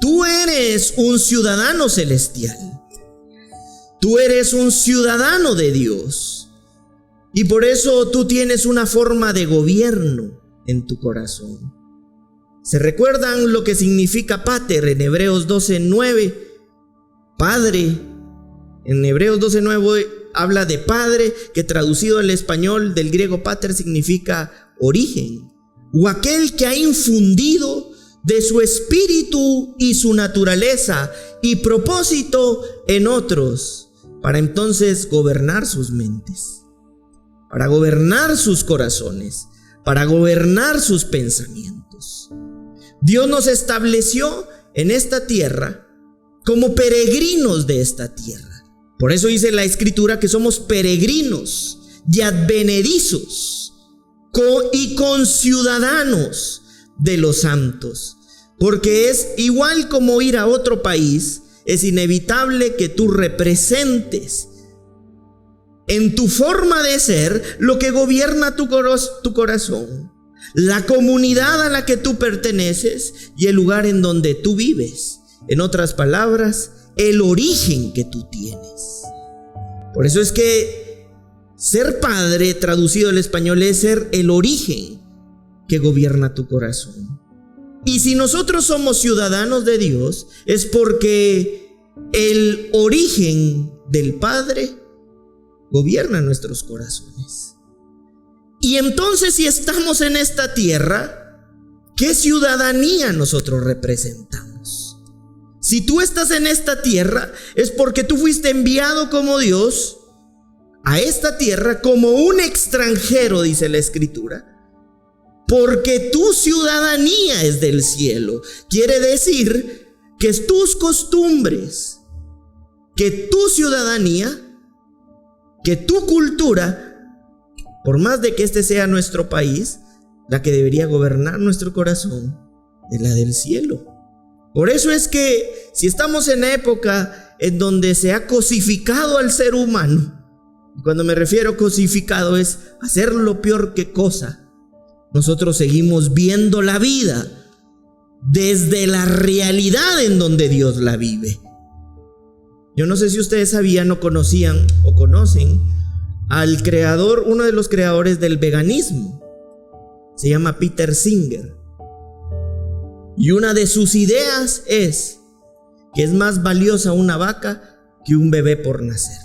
Tú eres un ciudadano celestial. Tú eres un ciudadano de Dios. Y por eso tú tienes una forma de gobierno en tu corazón. ¿Se recuerdan lo que significa pater en Hebreos 12:9? Padre. En Hebreos 12:9 habla de padre, que traducido al español del griego pater significa origen, o aquel que ha infundido de su espíritu y su naturaleza y propósito en otros, para entonces gobernar sus mentes, para gobernar sus corazones, para gobernar sus pensamientos. Dios nos estableció en esta tierra como peregrinos de esta tierra. Por eso dice la Escritura que somos peregrinos y advenedizos y conciudadanos de los santos. Porque es igual como ir a otro país, es inevitable que tú representes en tu forma de ser lo que gobierna tu corazón, la comunidad a la que tú perteneces y el lugar en donde tú vives. En otras palabras, el origen que tú tienes. Por eso es que ser padre, traducido al español, es ser el origen que gobierna tu corazón. Y si nosotros somos ciudadanos de Dios, es porque el origen del Padre gobierna nuestros corazones. Y entonces, si estamos en esta tierra, ¿qué ciudadanía nosotros representamos? Si tú estás en esta tierra, es porque tú fuiste enviado como Dios a esta tierra como un extranjero, dice la Escritura, porque tu ciudadanía es del cielo. Quiere decir que tus costumbres, que tu ciudadanía, que tu cultura, por más de que este sea nuestro país, la que debería gobernar nuestro corazón es la del cielo. Por eso es que si estamos en la época en donde se ha cosificado al ser humano, y cuando me refiero a cosificado es hacerlo peor que cosa, nosotros seguimos viendo la vida desde la realidad en donde Dios la vive. Yo no sé si ustedes sabían o conocían o conocen al creador, uno de los creadores del veganismo. Se llama Peter Singer. Y una de sus ideas es que es más valiosa una vaca que un bebé por nacer.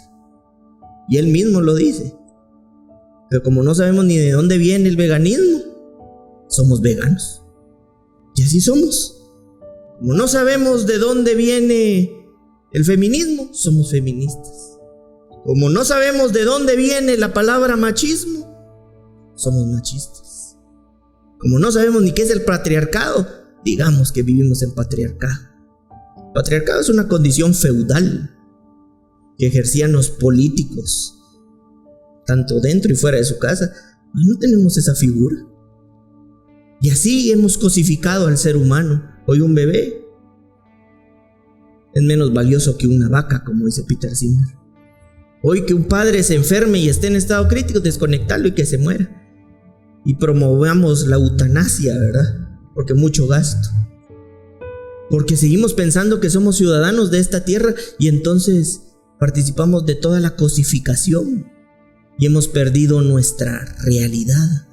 Y él mismo lo dice. Pero como no sabemos ni de dónde viene el veganismo, somos veganos. Y así somos. Como no sabemos de dónde viene el feminismo, somos feministas. Como no sabemos de dónde viene la palabra machismo, somos machistas. Como no sabemos ni qué es el patriarcado, digamos que vivimos en patriarcado. El patriarcado es una condición feudal que ejercían los políticos, tanto dentro y fuera de su casa. No tenemos esa figura. Y así hemos cosificado al ser humano. Hoy un bebé es menos valioso que una vaca, como dice Peter Singer. Hoy que un padre se enferme y esté en estado crítico, desconectarlo y que se muera. Y promovamos la eutanasia, ¿verdad? Porque mucho gasto. Porque seguimos pensando que somos ciudadanos de esta tierra y entonces participamos de toda la cosificación y hemos perdido nuestra realidad.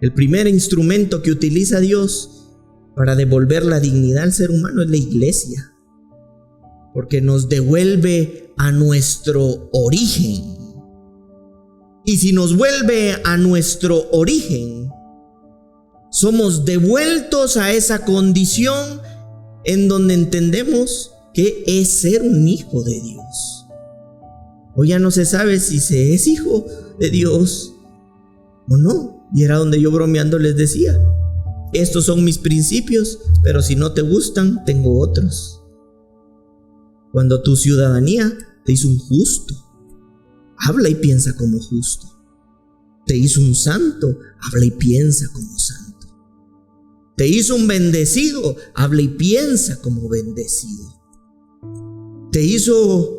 El primer instrumento que utiliza Dios para devolver la dignidad al ser humano es la iglesia, porque nos devuelve a nuestro origen. Y si nos vuelve a nuestro origen, somos devueltos a esa condición en donde entendemos que es ser un hijo de Dios. Hoy ya no se sabe si se es hijo de Dios o no. Y era donde yo bromeando les decía: estos son mis principios, pero si no te gustan, tengo otros. Cuando tu ciudadanía te hizo un justo, habla y piensa como justo. Te hizo un santo, habla y piensa como santo. Te hizo un bendecido, habla y piensa como bendecido. Te hizo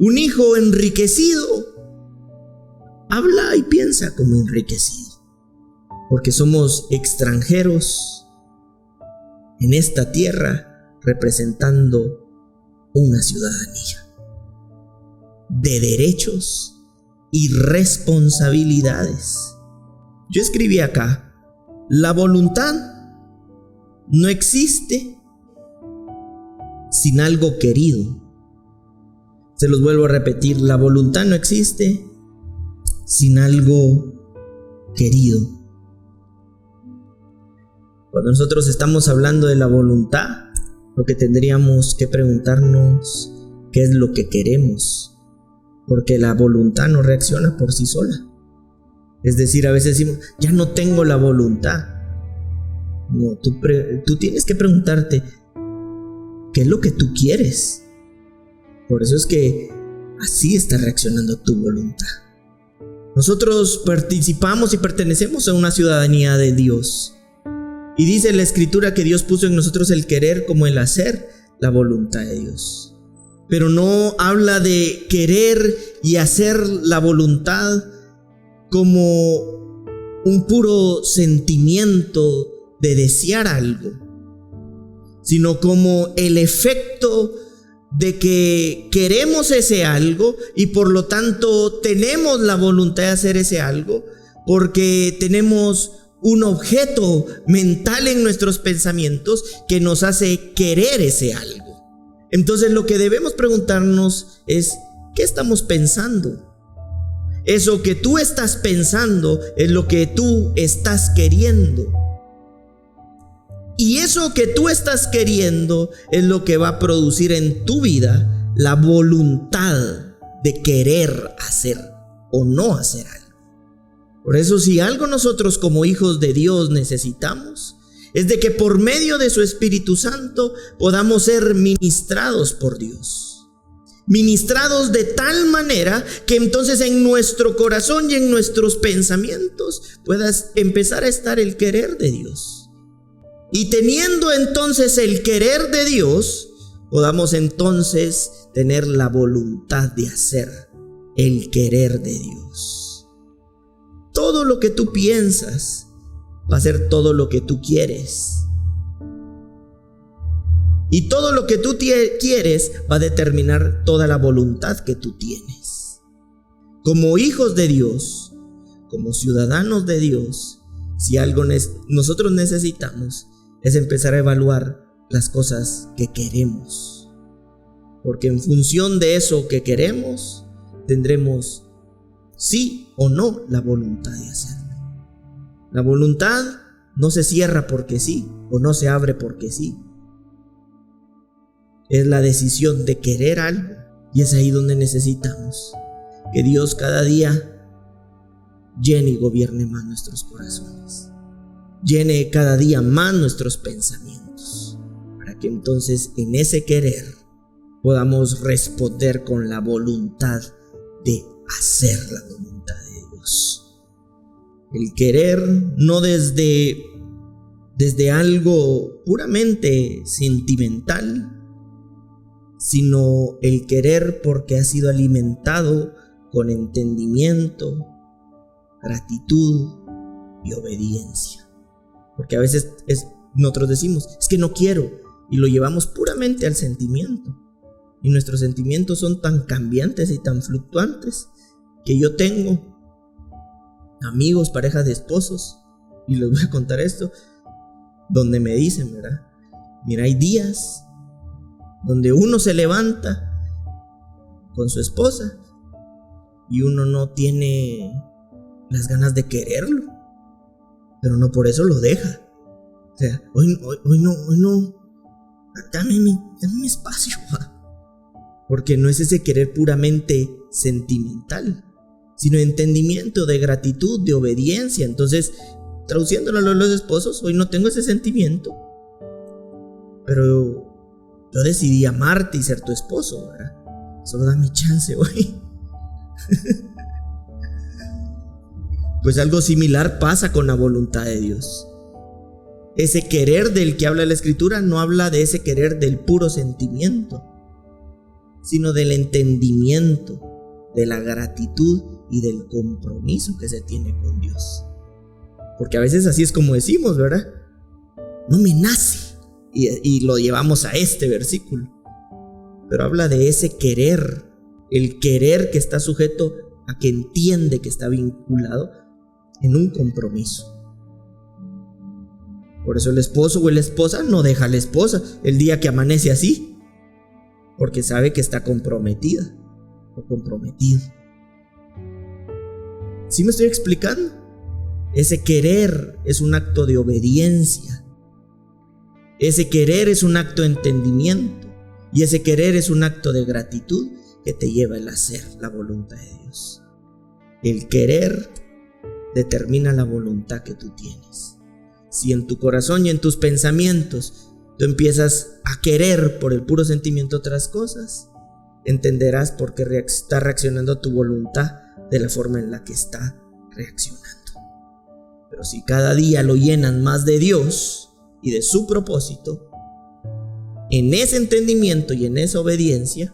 un hijo enriquecido, habla y piensa como enriquecido. Porque somos extranjeros en esta tierra representando una ciudadanía de derechos y responsabilidades. Yo escribí acá: la voluntad no existe sin algo querido. Se los vuelvo a repetir, la voluntad no existe sin algo querido. Cuando nosotros estamos hablando de la voluntad, lo que tendríamos que preguntarnos, ¿qué es lo que queremos? Porque la voluntad no reacciona por sí sola. Es decir, a veces decimos, ya no tengo la voluntad. No, tú tienes que preguntarte, ¿qué es lo que tú quieres? Por eso es que así está reaccionando tu voluntad. Nosotros participamos y pertenecemos a una ciudadanía de Dios. Y dice la Escritura que Dios puso en nosotros el querer como el hacer la voluntad de Dios. Pero no habla de querer y hacer la voluntad como un puro sentimiento de desear algo, sino como el efecto de que queremos ese algo y por lo tanto tenemos la voluntad de hacer ese algo porque tenemos un objeto mental en nuestros pensamientos que nos hace querer ese algo. Entonces lo que debemos preguntarnos es, ¿qué estamos pensando? Eso que tú estás pensando es lo que tú estás queriendo. Y eso que tú estás queriendo es lo que va a producir en tu vida la voluntad de querer hacer o no hacer algo. Por eso, si algo nosotros como hijos de Dios necesitamos, es de que por medio de su Espíritu Santo podamos ser ministrados por Dios. Ministrados de tal manera que entonces en nuestro corazón y en nuestros pensamientos puedas empezar a estar el querer de Dios. Y teniendo entonces el querer de Dios, podamos entonces tener la voluntad de hacer el querer de Dios. Todo lo que tú piensas va a ser todo lo que tú quieres. Y todo lo que tú quieres va a determinar toda la voluntad que tú tienes. Como hijos de Dios, como ciudadanos de Dios, si algo nosotros necesitamos es empezar a evaluar las cosas que queremos. Porque en función de eso que queremos, tendremos sí o no la voluntad de hacerlo. La voluntad no se cierra porque sí o no se abre porque sí. Es la decisión de querer algo, y es ahí donde necesitamos que Dios cada día llene y gobierne más nuestros corazones, llene cada día más nuestros pensamientos, para que entonces en ese querer podamos responder con la voluntad de hacer la voluntad de Dios. El querer no desde algo puramente sentimental, sino el querer porque ha sido alimentado con entendimiento, gratitud y obediencia. Porque a veces nosotros decimos, es que no quiero, y lo llevamos puramente al sentimiento. Y nuestros sentimientos son tan cambiantes y tan fluctuantes que yo tengo amigos, parejas de esposos, y les voy a contar esto, donde me dicen, ¿verdad? Mira, hay días donde uno se levanta con su esposa y uno no tiene las ganas de quererlo, pero no por eso lo deja. O sea, hoy no, dame mi espacio, porque no es ese querer puramente sentimental, sino entendimiento, de gratitud, de obediencia. Entonces, traduciéndolo a los esposos, hoy no tengo ese sentimiento, pero yo decidí amarte y ser tu esposo, ¿verdad? Solo dame chance hoy. Pues algo similar pasa con la voluntad de Dios. Ese querer del que habla la Escritura no habla de ese querer del puro sentimiento, sino del entendimiento, de la gratitud y del compromiso que se tiene con Dios. Porque a veces así es como decimos, ¿verdad? No me nace. Y lo llevamos a este versículo. Pero habla de ese querer, el querer que está sujeto a que entiende que está vinculado en un compromiso. Por eso el esposo o la esposa no deja a la esposa el día que amanece así, porque sabe que está comprometida o comprometido. ¿Sí me estoy explicando? Ese querer es un acto de obediencia. Ese querer es un acto de entendimiento. Y ese querer es un acto de gratitud que te lleva al hacer la voluntad de Dios. El querer determina la voluntad que tú tienes. Si en tu corazón y en tus pensamientos tú empiezas a querer por el puro sentimiento otras cosas, entenderás por qué está reaccionando tu voluntad de la forma en la que está reaccionando. Pero si cada día lo llenan más de Dios y de su propósito, en ese entendimiento y en esa obediencia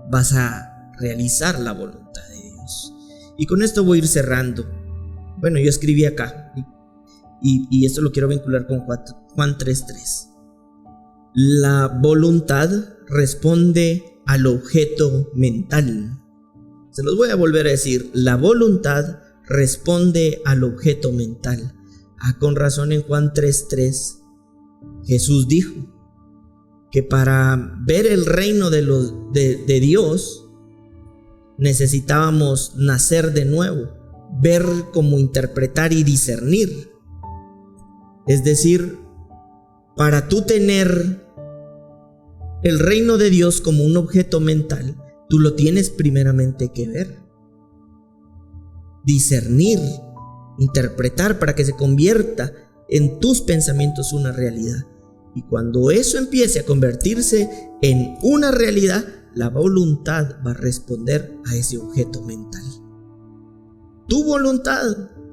vas a realizar la voluntad de Dios. Y con esto voy a ir cerrando. Bueno, yo escribí acá y esto lo quiero vincular con Juan 3:3. La voluntad responde al objeto mental. Se los voy a volver a decir. La voluntad responde al objeto mental. Con razón en Juan 3:3 Jesús dijo que para ver el reino de Dios necesitábamos nacer de nuevo, ver cómo interpretar y discernir. Es decir, para tú tener el reino de Dios como un objeto mental, tú lo tienes primeramente que ver, discernir, interpretar para que se convierta en tus pensamientos una realidad. Y cuando eso empiece a convertirse en una realidad, la voluntad va a responder a ese objeto mental. Tu voluntad,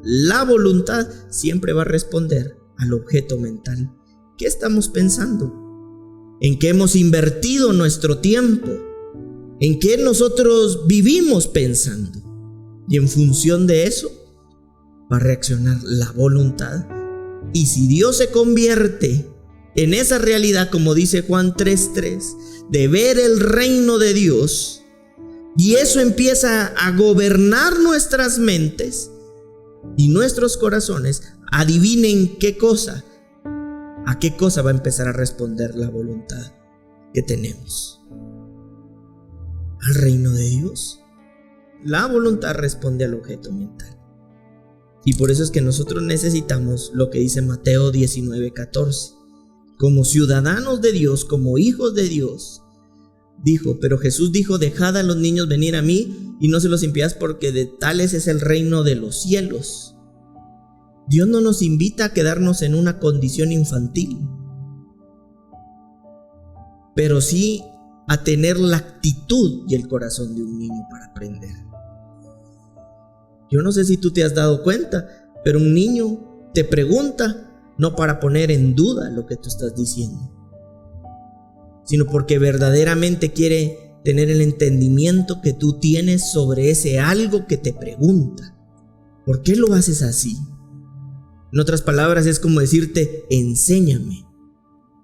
la voluntad, siempre va a responder al objeto mental. ¿Qué estamos pensando? ¿En qué hemos invertido nuestro tiempo? ¿En qué nosotros vivimos pensando? Y en función de eso va a reaccionar la voluntad. Y si Dios se convierte en esa realidad, como dice Juan 3:3, de ver el reino de Dios, y eso empieza a gobernar nuestras mentes y nuestros corazones, adivinen qué cosa, a qué cosa va a empezar a responder la voluntad que tenemos. Al reino de Dios. La voluntad responde al objeto mental. Y por eso es que nosotros necesitamos lo que dice Mateo 19:14. Como ciudadanos de Dios, como hijos de Dios, dijo, pero Jesús dijo, dejad a los niños venir a mí y no se los impidáis, porque de tales es el reino de los cielos. Dios no nos invita a quedarnos en una condición infantil, pero sí a tener la actitud y el corazón de un niño para aprender. Yo no sé si tú te has dado cuenta, pero un niño te pregunta no para poner en duda lo que tú estás diciendo, sino porque verdaderamente quiere tener el entendimiento que tú tienes sobre ese algo que te pregunta. ¿Por qué lo haces así? En otras palabras, es como decirte, enséñame.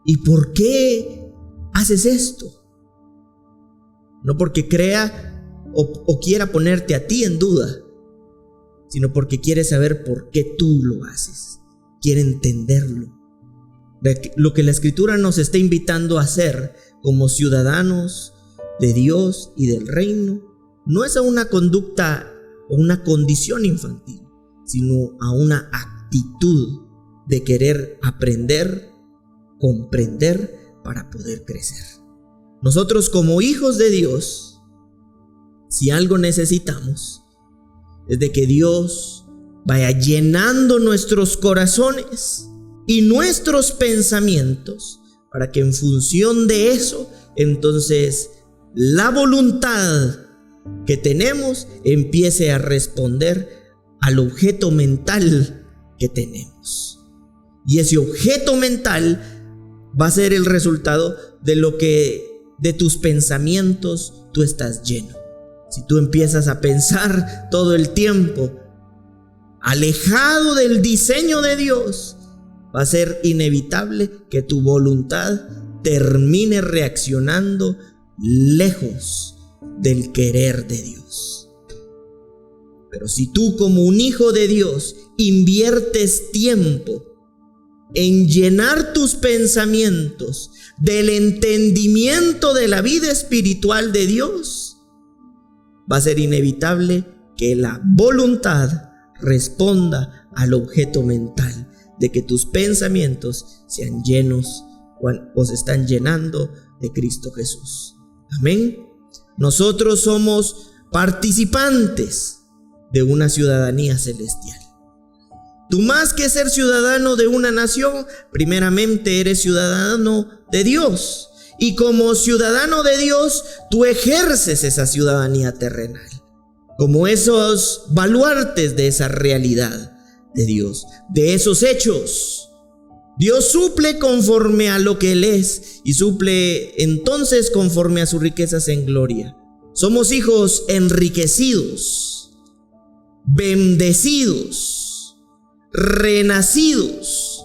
¿Y por qué haces esto? No porque crea o quiera ponerte a ti en duda, sino porque quiere saber por qué tú lo haces. Quiere entenderlo. Lo que la Escritura nos está invitando a hacer como ciudadanos de Dios y del reino no es a una conducta o una condición infantil, sino a una actitud de querer aprender, comprender para poder crecer. Nosotros como hijos de Dios, si algo necesitamos, es de que Dios vaya llenando nuestros corazones y nuestros pensamientos, para que en función de eso, entonces la voluntad que tenemos empiece a responder al objeto mental que tenemos. Y ese objeto mental va a ser el resultado de lo que de tus pensamientos tú estás lleno. Si tú empiezas a pensar todo el tiempo alejado del diseño de Dios, va a ser inevitable que tu voluntad termine reaccionando lejos del querer de Dios. Pero si tú como un hijo de Dios inviertes tiempo en llenar tus pensamientos del entendimiento de la vida espiritual de Dios, va a ser inevitable que la voluntad responda al objeto mental de que tus pensamientos sean llenos o se están llenando de Cristo Jesús. Amén. Nosotros somos participantes de una ciudadanía celestial. Tú, más que ser ciudadano de una nación, primeramente eres ciudadano de Dios. Y como ciudadano de Dios, tú ejerces esa ciudadanía terrenal, como esos baluartes de esa realidad de Dios, de esos hechos. Dios suple conforme a lo que Él es, y suple entonces conforme a sus riquezas en gloria. Somos hijos enriquecidos, bendecidos, renacidos,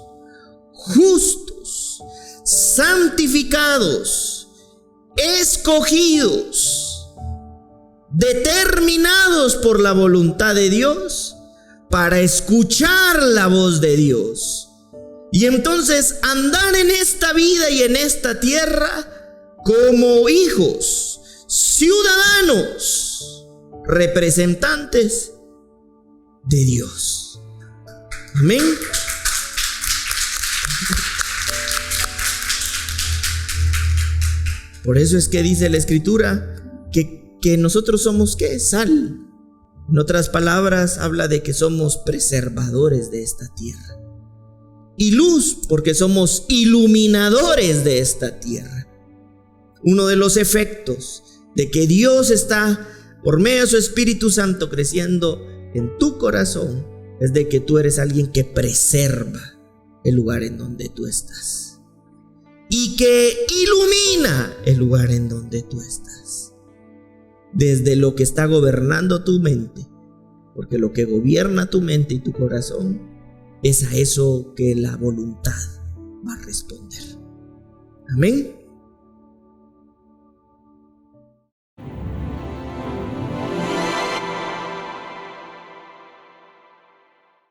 justos, santificados, escogidos, determinados por la voluntad de Dios para escuchar la voz de Dios. Y entonces andar en esta vida y en esta tierra como hijos, ciudadanos, representantes de Dios. Amén. Por eso es que dice la Escritura que nosotros somos ¿qué? Sal. En otras palabras, habla de que somos preservadores de esta tierra. Y luz, porque somos iluminadores de esta tierra. Uno de los efectos de que Dios está, por medio de su Espíritu Santo, creciendo en tu corazón, es de que tú eres alguien que preserva el lugar en donde tú estás y que ilumina el lugar en donde tú estás, desde lo que está gobernando tu mente, porque lo que gobierna tu mente y tu corazón es a eso que la voluntad va a responder. Amén.